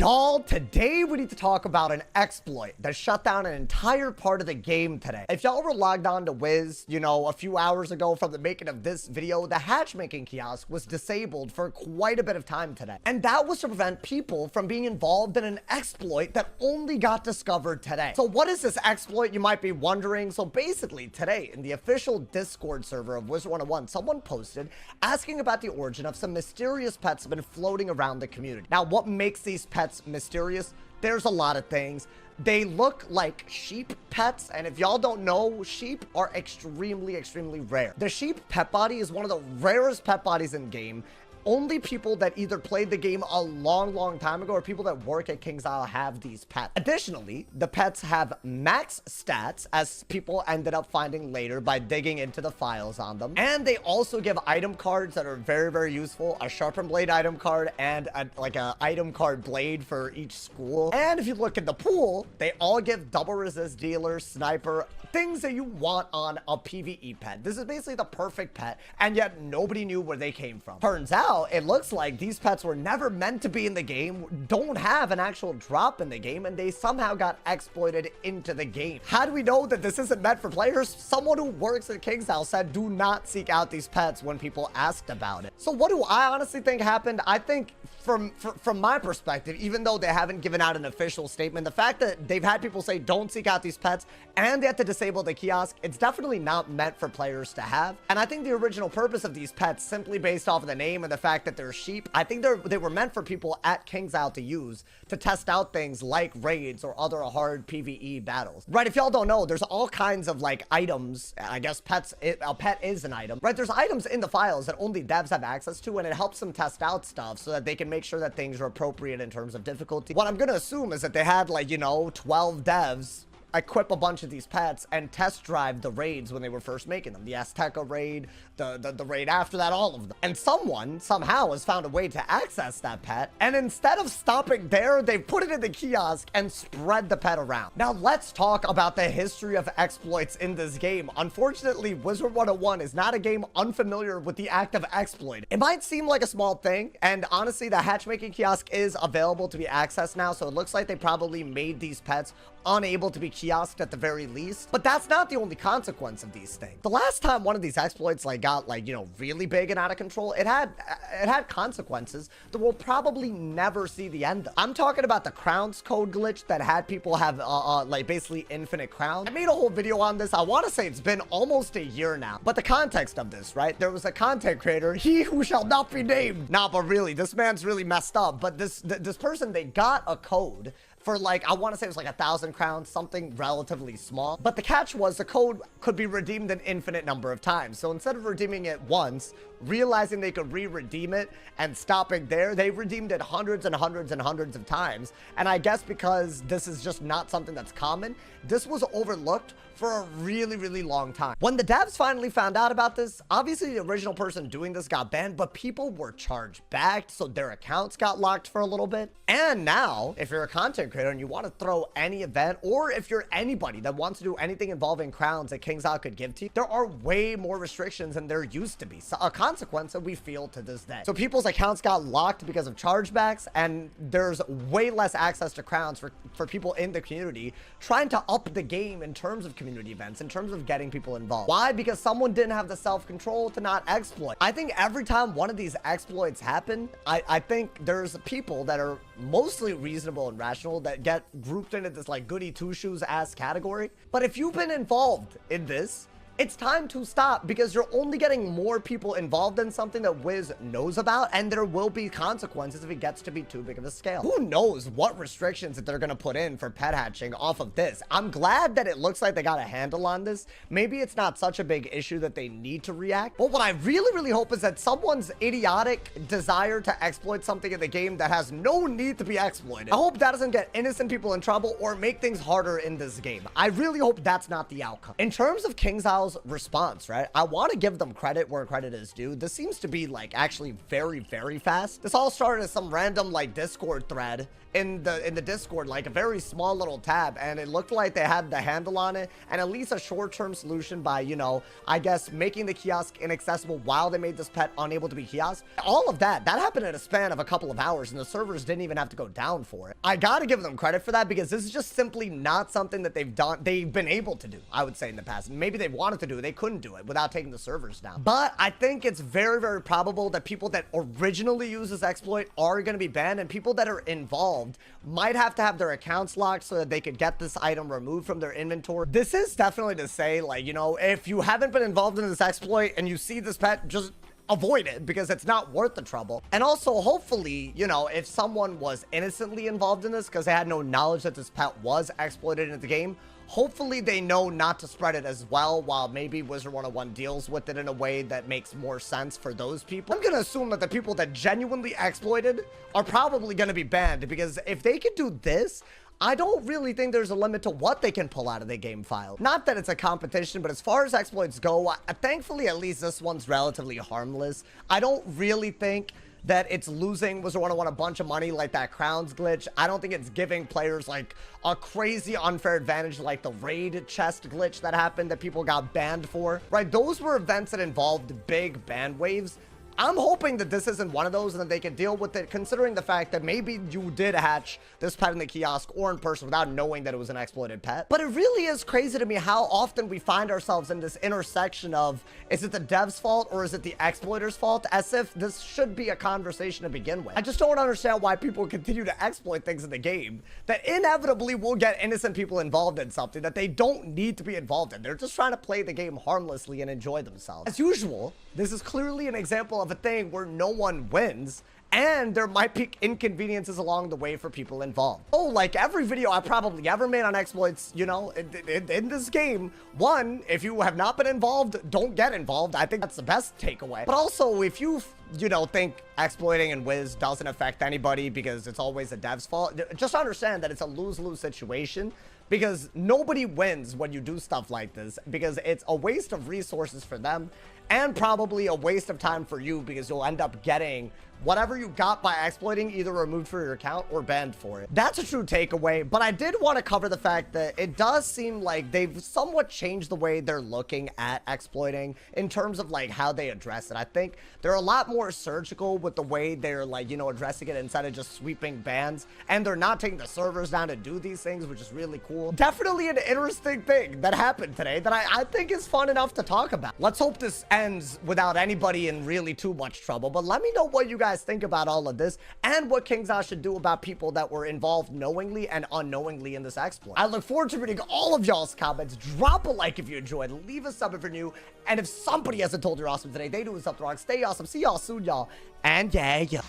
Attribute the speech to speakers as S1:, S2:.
S1: Y'all, today we need to talk about an exploit that shut down an entire part of the game today. If y'all were logged on to Wiz, you know, a few hours ago from the making of this video, the hatchmaking kiosk was disabled for quite a bit of time today. And that was to prevent people from being involved in an exploit that only got discovered today. So what is this exploit, you might be wondering? So basically today in the official Discord server of Wizard101, someone posted asking about the origin of some mysterious pets that have been floating around the community. Now, what makes these pets mysterious? There's a lot of things. They look like sheep pets, and if y'all don't know, sheep are extremely rare. The sheep pet body is one of the rarest pet bodies in game. Only people that either played the game a long time ago or people that work at KingsIsle have these pets. Additionally, the pets have max stats, as people ended up finding later by digging into the files on them. And they also give item cards that are very useful. A sharpened blade item card and like a item card blade for each school. And if you look at the pool, they all give double resist dealer, sniper, things that you want on a PvE pet. This is basically the perfect pet, and yet nobody knew where they came from. Turns out, it looks like these pets were never meant to be in the game, don't have an actual drop in the game, and they somehow got exploited into the game. How do we know that this isn't meant for players? Someone who works at KingsIsle said do not seek out these pets when people asked about it. So what do I honestly think happened? I think from my perspective, even though they haven't given out an official statement, the fact that they've had people say don't seek out these pets and they have to disable the kiosk, it's definitely not meant for players to have. And I think the original purpose of these pets, simply based off of the name and the fact that they're sheep, I think they were meant for people at KingsIsle to use to test out things like raids or other hard PvE battles. Right, if y'all don't know, there's all kinds of like items. I guess pets, a pet is an item, right? There's items in the files that only devs have access to, and it helps them test out stuff so that they can make sure that things are appropriate in terms of difficulty. What I'm gonna assume is that they had, like, you know, 12 devs equip a bunch of these pets and test drive the raids when they were first making them. The Azteca raid, the raid after that, all of them. And someone somehow has found a way to access that pet, and instead of stopping there, they've put it in the kiosk and spread the pet around. Now let's talk about the history of exploits in this game. Unfortunately, Wizard101 is not a game unfamiliar with the act of exploit. It might seem like a small thing, and honestly, the hatchmaking kiosk is available to be accessed now, so it looks like they probably made these pets unable to be kiosked at the very least. But that's not the only consequence of these things. The last time one of these exploits like got, like, you know, really big and out of control, it had consequences that we'll probably never see the end of. I'm talking about the crowns code glitch that had people have like basically infinite crowns. I made a whole video on this. I want to say it's been almost a year now. But the context of this, right? There was a content creator, he who shall not be named. Nah, but really, this man's really messed up. But this person, they got a code for, like, I want to say it was like 1,000 crowns, something relatively small. But the catch was the code could be redeemed an infinite number of times. So instead of redeeming it once, realizing they could re-redeem it and stopping there, they redeemed it hundreds and hundreds of times. And I guess because this is just not something that's common, this was overlooked for a really long time. When the devs finally found out about this, obviously the original person doing this got banned, but people were charged back, so their accounts got locked for a little bit. And now, if you're a content creator and you want to throw any event, or if you're anybody that wants to do anything involving crowns that KingsIsle could give to you, there are way more restrictions than there used to be. So a consequence that we feel to this day. So people's accounts got locked because of chargebacks, and there's way less access to crowns for people in the community trying to up the game in terms of community events, in terms of getting people involved. Why? Because someone didn't have the self-control to not exploit. I think every time one of these exploits happen, I think there's people that are mostly reasonable and rational that get grouped into this like goody two-shoes ass category. But if you've been involved in this, it's time to stop, because you're only getting more people involved in something that Wiz knows about, and there will be consequences if it gets to be too big of a scale. Who knows what restrictions that they're going to put in for pet hatching off of this. I'm glad that it looks like they got a handle on this. Maybe it's not such a big issue that they need to react, but what I really hope is that someone's idiotic desire to exploit something in the game that has no need to be exploited, I hope that doesn't get innocent people in trouble or make things harder in this game. I really hope that's not the outcome. In terms of KingsIsle's y'all's response, right? I want to give them credit where credit is due. This seems to be like actually very, very fast. This all started as some random like Discord thread in the Discord, like a very small little tab, and it looked like they had the handle on it and at least a short-term solution by, you know, I guess making the kiosk inaccessible while they made this pet unable to be kiosk. All of that happened in a span of a couple of hours, and the servers didn't even have to go down for it. I gotta give them credit for that, because this is just simply not something that they've been able to do, I would say, in the past. Maybe they wanted to do it, they couldn't do it without taking the servers down. But I think it's very, very probable that people that originally use this exploit are going to be banned, and people that are involved might have to have their accounts locked so that they could get this item removed from their inventory. This is definitely to say, like, you know, if you haven't been involved in this exploit and you see this pet, just avoid it, because it's not worth the trouble. And also, hopefully, you know, if someone was innocently involved in this because they had no knowledge that this pet was exploited in the game, hopefully they know not to spread it as well, while maybe Wizard101 deals with it in a way that makes more sense for those people. I'm gonna assume that the people that genuinely exploited are probably gonna be banned, because if they can do this, I don't really think there's a limit to what they can pull out of the game file. Not that it's a competition, but as far as exploits go, thankfully at least this one's relatively harmless. I don't really think that it's losing Wizard101 a bunch of money like that crowns glitch. I don't think it's giving players like a crazy unfair advantage like the raid chest glitch that happened that people got banned for, right? Those were events that involved big ban waves. I'm hoping that this isn't one of those and that they can deal with it, considering the fact that maybe you did hatch this pet in the kiosk or in person without knowing that it was an exploited pet. But it really is crazy to me how often we find ourselves in this intersection of, is it the dev's fault or is it the exploiter's fault, as if this should be a conversation to begin with. I just don't understand why people continue to exploit things in the game that inevitably will get innocent people involved in something that they don't need to be involved in. They're just trying to play the game harmlessly and enjoy themselves. As usual, this is clearly an example of a thing where no one wins, and there might be inconveniences along the way for people involved. Oh, like every video I probably ever made on exploits, you know, in this game, one, if you have not been involved, don't get involved. I think that's the best takeaway. But also, if you know, think exploiting in Wiz doesn't affect anybody because it's always the dev's fault, just understand that it's a lose-lose situation, because nobody wins when you do stuff like this, because it's a waste of resources for them and probably a waste of time for you, because you'll end up getting whatever you got by exploiting either removed for your account or banned for it. That's a true takeaway, but I did want to cover the fact that it does seem like they've somewhat changed the way they're looking at exploiting in terms of like how they address it. I think they're a lot more surgical with the way they're like, you know, addressing it instead of just sweeping bans, and they're not taking the servers down to do these things, which is really cool. Definitely an interesting thing that happened today that I think is fun enough to talk about. Let's hope this ends without anybody in really too much trouble, but let me know what you guys think about all of this and what KingsOut should do about people that were involved knowingly and unknowingly in this exploit. I look forward to reading all of y'all's comments. Drop a like if you enjoyed, leave a sub if you're new, and if somebody hasn't told you you're awesome today, they do something wrong. Stay awesome. See y'all soon, y'all, and yeah.